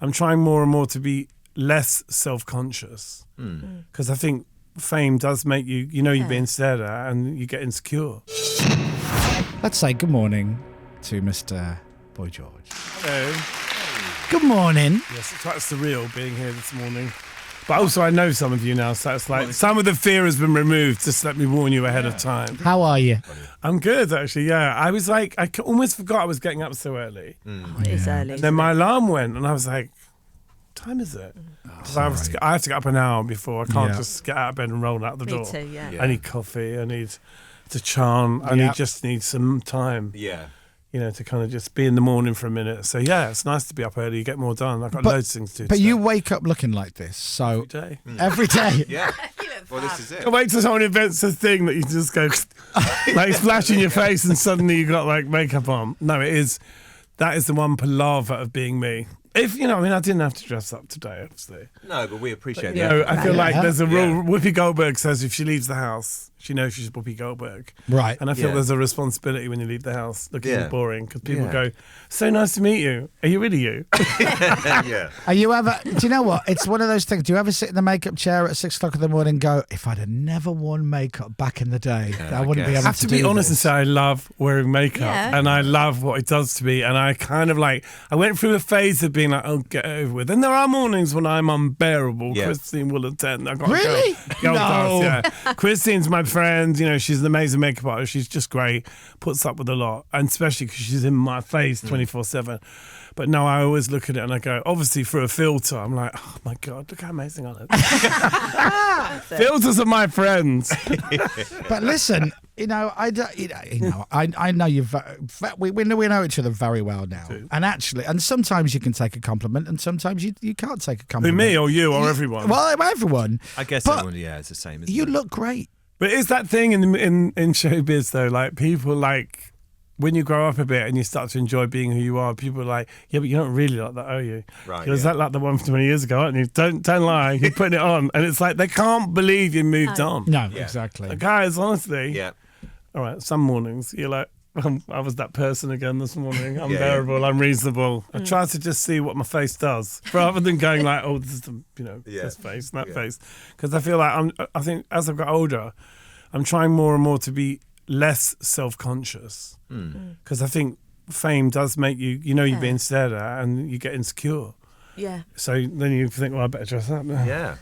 I'm trying more and more to be less self-conscious because I think fame does make you, you're being stared at and you get insecure. Let's say good morning to Mr. Boy George. Hello. Good morning. Yes, it's quite surreal being here this morning. But also I know some of you now, so it's like some of the fear has been removed. Just let me warn you ahead of time. How are you? I'm good, actually, yeah. I was like, I almost forgot I was getting up so early. It is early. And then my alarm went and I was like, what time is it? So I have to get up an hour before. I can't just get out of bed and roll out the door. Me too, yeah. I need coffee. I need to chant. I just need some time. Yeah. To kind of just be in the morning for a minute. So, yeah, it's nice to be up early. You get more done. I've got loads of things to do. But you wake up looking like this, so... Every day. Every day? Yeah. Well, this is it. I wait till someone invents a thing that you just go, like, splash in your face and suddenly you've got, like, makeup on. No, that is the one palaver of being me. I didn't have to dress up today, obviously. No, but we appreciate that. I feel like there's a rule. Whoopi Goldberg says if she leaves the house, she knows she's Whoopi Goldberg. Right. And I feel there's a responsibility when you leave the house looking boring because people go, so nice to meet you. Are you really you? Yeah. Are you ever, do you know what? It's one of those things. Do you ever sit in the makeup chair at 6 o'clock in the morning and go, if I'd have never worn makeup back in the day, I wouldn't be able to do this. I have to be honest and say I love wearing makeup and I love what it does to me. And I kind of I went through a phase of being like, oh, get over with. And there are mornings when I'm unbearable. Yeah. Christine will attend. I've got really? Girl No. dance, yeah. Christine's my friend. She's an amazing makeup artist. She's just great. Puts up with a lot. And especially because she's in my face 24/7. But no, I always look at it and I go, obviously through a filter, I'm like, oh my God, look how amazing I look. Filters are my friends. But listen, I know you. We know each other very well now, and actually, and sometimes you can take a compliment, and sometimes you can't take a compliment. Me or you or everyone? Well, everyone. I guess everyone. Yeah, it's the same. Isn't You it? look great. But is that thing in showbiz though? Like people like when you grow up a bit and you start to enjoy being who you are, people are like, yeah, but you're not really like that, are you? Right. Because that like the one from 20 years ago, aren't you? Don't lie. You're putting it on, and it's like they can't believe you moved on. No, exactly. Guys, honestly. Yeah. All right. Some mornings you're like, I was that person again this morning. I'm bearable. I'm reasonable. I try to just see what my face does, rather than going like, oh, this is this face, that face. Because I feel like I think as I've got older, I'm trying more and more to be less self-conscious because I think fame does make you, you're being stared at and you get insecure. Yeah. So then you think, well, I better dress up now. Yeah.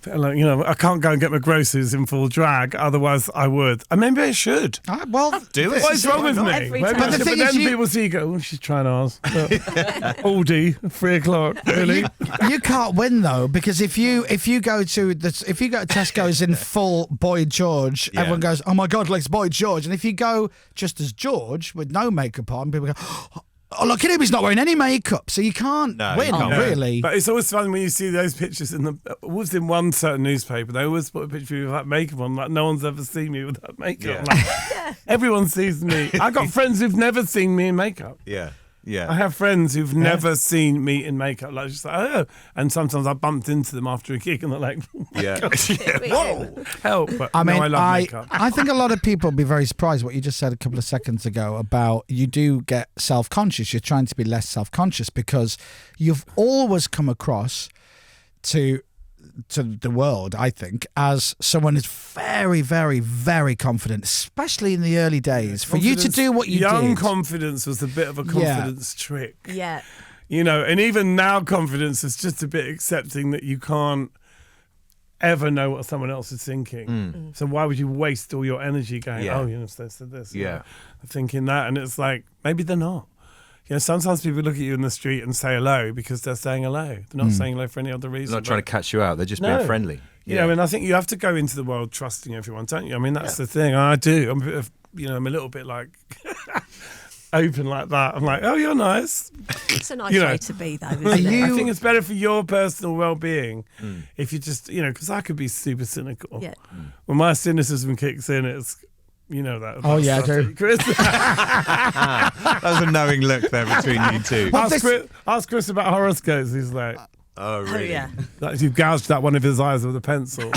Like, I can't go and get my groceries in full drag, otherwise I would. And maybe I should. Do it. What is wrong with me? Every Maybe time. I But the should. thing But is then you- people see you go, oh, she's trying ours. Aldi, 3 o'clock, really? You can't win though, because if you go to Tesco's in full Boy George, everyone goes, oh my God, like Boy George. And if you go just as George with no makeup on, people go, oh, look at him, he's not wearing any makeup. So you can't win, really. But it's always fun when you see those pictures always in one certain newspaper, they always put a picture of you without makeup on, like no one's ever seen me without makeup. Yeah. Like, everyone sees me. I got friends who've never seen me in makeup. Yeah. Yeah. I have friends who've never seen me in makeup, like just like, oh. And sometimes I bumped into them after a gig and they're like, oh my God, whoa, help. But I love makeup. I think a lot of people will be very surprised what you just said a couple of seconds ago about you do get self-conscious. You're trying to be less self-conscious because you've always come across to the world, I think, as someone who's very, very, very confident, especially in the early days. For you to do what you did. Young confidence was a bit of a confidence trick. Yeah. And even now confidence is just a bit accepting that you can't ever know what someone else is thinking. So why would you waste all your energy going, they said this. Thinking that. And it's like, maybe they're not. Sometimes people look at you in the street and say hello because they're saying hello. They're not saying hello for any other reason. They're not trying to catch you out. They're just being friendly. I think you have to go into the world trusting everyone, don't you? I mean, that's the thing. I do. I'm a bit of, I'm a little bit like open like that. I'm like, oh, you're nice. It's a nice way to be, though, isn't it? I think it's better for your personal well-being if you just, because I could be super cynical. Yeah. When my cynicism kicks in, it's... You know that. Oh, yeah, I do. Chris. That was a knowing look there between you two. Ask Chris about horoscopes. He's like, oh, really? Oh, yeah. You've gouged out one of his eyes with a pencil.